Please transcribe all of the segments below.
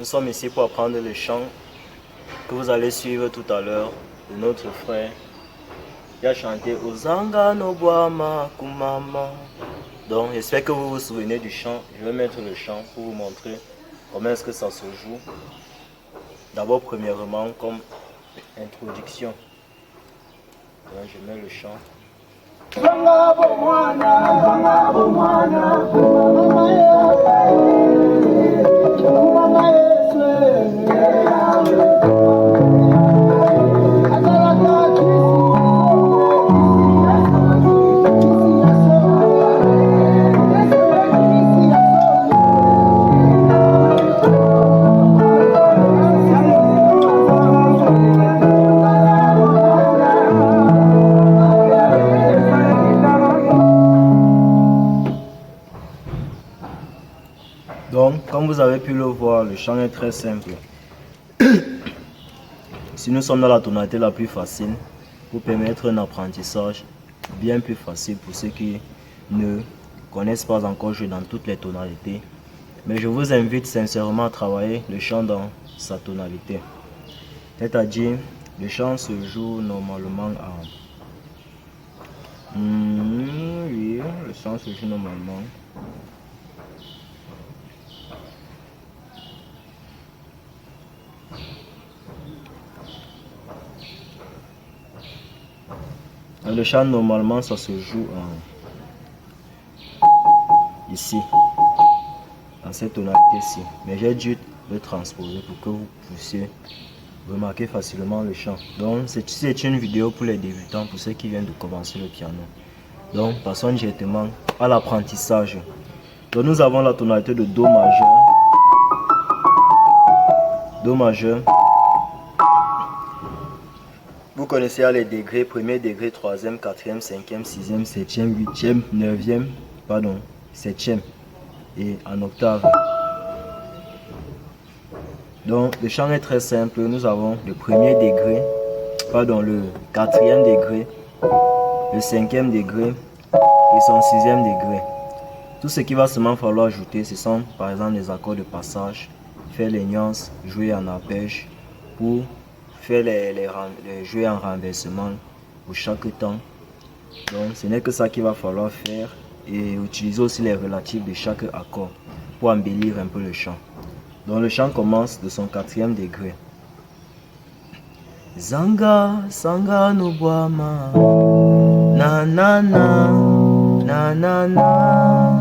Nous sommes ici pour apprendre le chant que vous allez suivre tout à l'heure de notre frère qui a chanté Ozanga no Boama Kumama. Donc j'espère que vous vous souvenez du chant. Je vais mettre le chant pour vous montrer comment est-ce que ça se joue. D'abord premièrement comme introduction. Donc, je mets le chant. Donc, comme vous avez pu le voir, le chant est très simple. Si nous sommes dans la tonalité la plus facile, pour permettre un apprentissage bien plus facile pour ceux qui ne connaissent pas encore jouer dans toutes les tonalités. Mais je vous invite sincèrement à travailler le chant dans sa tonalité. C'est-à-dire, le chant se joue normalement à... oui, le chant se joue normalement. Le chant normalement ça se joue ici, dans cette tonalité-ci. Mais j'ai dû le transposer pour que vous puissiez remarquer facilement le chant. Donc c'est une vidéo pour les débutants, pour ceux qui viennent de commencer le piano. Donc passons directement à l'apprentissage. Donc nous avons la tonalité de Do majeur. Do majeur. Vous connaissez les degrés, premier degré, troisième, quatrième, cinquième, sixième, septième, huitième, neuvième, pardon, septième et en octave. Donc le chant est très simple. Nous avons le premier degré, pardon, le quatrième degré, le cinquième degré et son sixième degré. Tout ce qu'il va seulement falloir ajouter, ce sont par exemple les accords de passage, faire les nuances, jouer en arpège pour faire les jouer en renversement pour chaque temps. Donc ce n'est que ça qu'il va falloir faire et utiliser aussi les relatifs de chaque accord pour embellir un peu le chant. Donc le chant commence de son quatrième degré. Zanga sanga no boama na na na na na na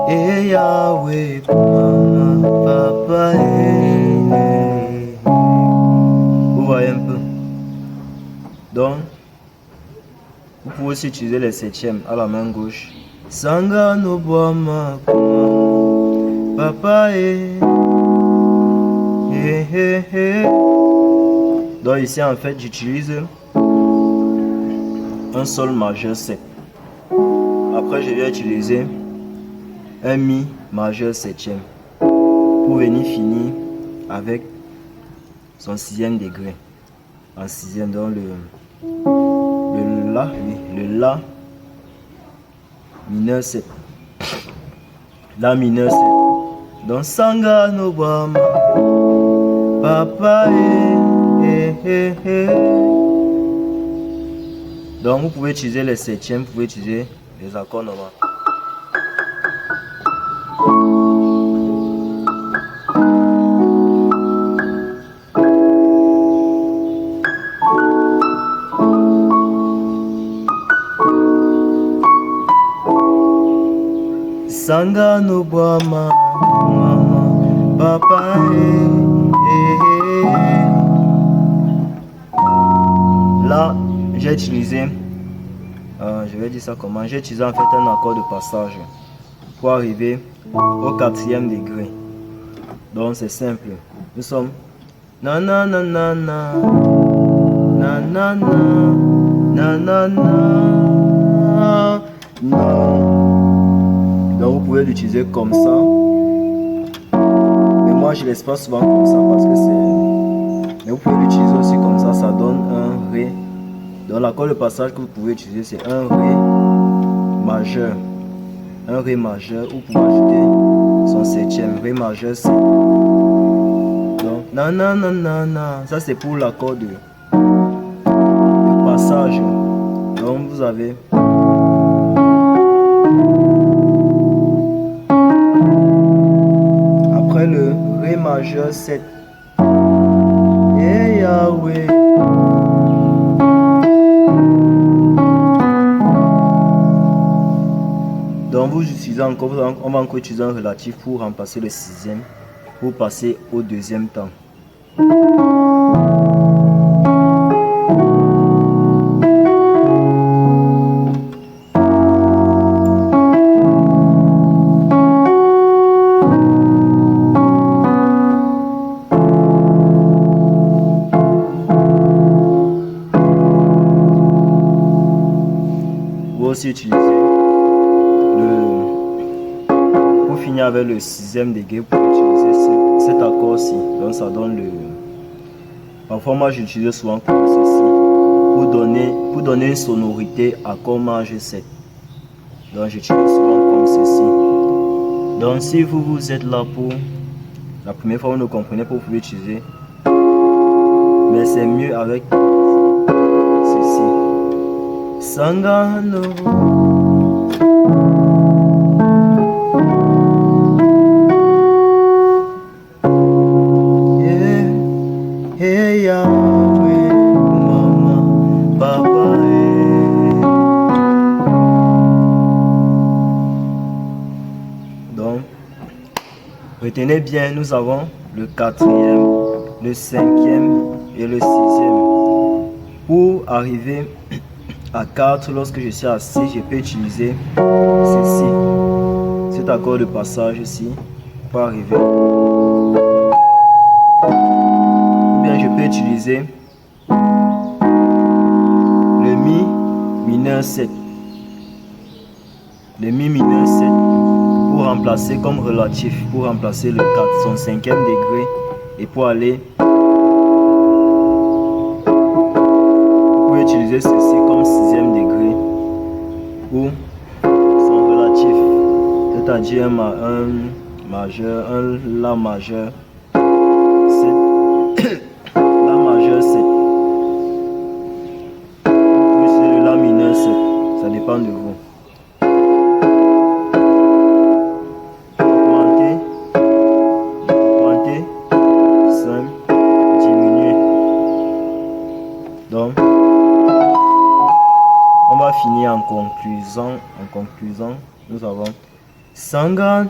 e Yahweh mama papa Vous voyez un peu. Donc vous pouvez aussi utiliser les septièmes à la main gauche. Sanga no boama papa Donc ici en fait j'utilise un sol majeur 7. Après je vais utiliser un mi majeur septième pour venir finir avec son sixième degré. En sixième, donc le la mineur 7. La mineur 7. Donc sanga no boama papa Donc vous pouvez utiliser les septièmes, vous pouvez utiliser les accords normaux. Sanga no boama mama papa Là j'ai utilisé je vais dire ça comment, j'ai utilisé en fait un accord de passage pour arriver au quatrième degré. Donc c'est simple, nous sommes na na na na na na na na na na na. Donc vous pouvez l'utiliser comme ça. Mais moi je laisse pas souvent comme ça parce que c'est... Mais vous pouvez l'utiliser aussi comme ça, ça donne un Ré. Donc l'accord de passage que vous pouvez utiliser c'est un Ré majeur. Un Ré majeur, ou vous pouvez ajouter son septième, Ré majeur 7. Donc, nanana, ça c'est pour l'accord de passage. Donc vous avez après le Ré majeur 7. Et Yahweh. Donc vous utilisez encore, on va encore utiliser un relatif pour remplacer le sixième, pour passer au deuxième temps. Vous aussi utiliser pour finir avec le sixième degré, pour utiliser cet accord-ci. Donc ça donne le... Parfois moi j'utilise souvent comme ceci pour donner une sonorité accord majeur 7. Donc j'utilise souvent comme ceci. Donc si vous êtes là pour la première fois vous ne comprenez pas, vous pouvez utiliser. Mais c'est mieux avec ceci. Sangano. Yahweh, Mama, Papa. Donc, retenez bien, nous avons le quatrième, le cinquième et le sixième. Pour arriver à 4, lorsque je suis à 6, je peux utiliser ceci, cet accord de passage ici, pour arriver. Je peux utiliser le Mi mineur 7. Le Mi mineur 7 pour remplacer comme relatif, pour remplacer le 4, son cinquième degré, et pour aller. Vous pouvez utiliser ceci comme sixième degré ou son relatif, c'est-à-dire un majeur, un La majeur. La majeur 7. Puis c'est le La mineur 7. Ça dépend de vous. Augmenter, simple, diminuer. Donc, on va finir en conclusion. Nous avons Sangha.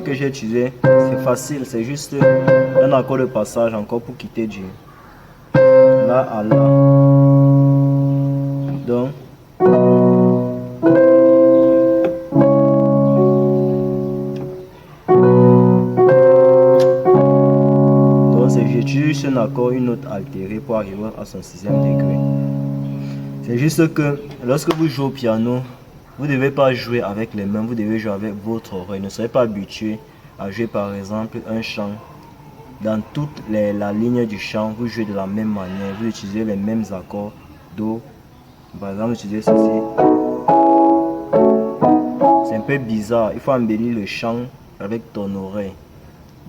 Que j'ai utilisé, c'est facile, c'est juste un accord de passage encore pour quitter du là à là. Donc j'utilise un accord, une note altérée pour arriver à son sixième degré. C'est juste que lorsque vous jouez au piano, vous ne devez pas jouer avec les mains, vous devez jouer avec votre oreille. Ne soyez pas habitué à jouer par exemple un chant. Dans toute la ligne du chant, vous jouez de la même manière, vous utilisez les mêmes accords Do. Par exemple, utilisez ceci. C'est un peu bizarre, il faut embellir le chant avec ton oreille.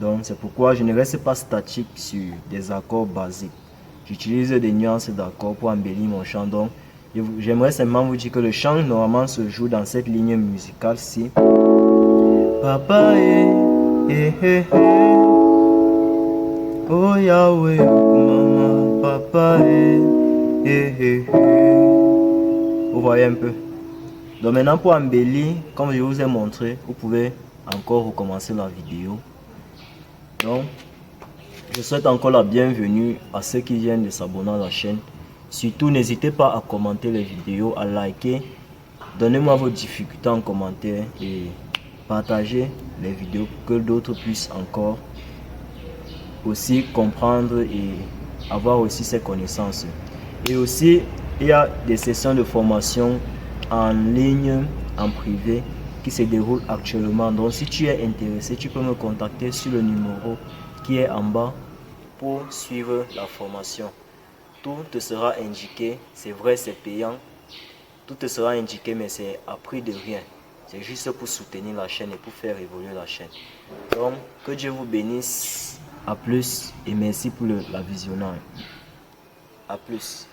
Donc c'est pourquoi je ne reste pas statique sur des accords basiques. J'utilise des nuances d'accords pour embellir mon chant. Donc j'aimerais simplement vous dire que le chant normalement se joue dans cette ligne musicale-ci. Papa oh Yahweh, maman, papa Vous voyez un peu. Donc maintenant pour embellir, comme je vous ai montré, vous pouvez encore recommencer la vidéo. Donc je souhaite encore la bienvenue à ceux qui viennent de s'abonner à la chaîne. Surtout, n'hésitez pas à commenter les vidéos, à liker. Donnez-moi vos difficultés en commentaire et partager les vidéos, que d'autres puissent encore aussi comprendre et avoir aussi ces connaissances. Et aussi, il y a des sessions de formation en ligne, en privé, qui se déroulent actuellement. Donc si tu es intéressé, tu peux me contacter sur le numéro qui est en bas pour suivre la formation. Tout te sera indiqué, c'est vrai, c'est payant. Tout te sera indiqué, mais c'est à prix de rien. C'est juste pour soutenir la chaîne et pour faire évoluer la chaîne. Donc, que Dieu vous bénisse. À plus et merci pour la visionnage. À plus.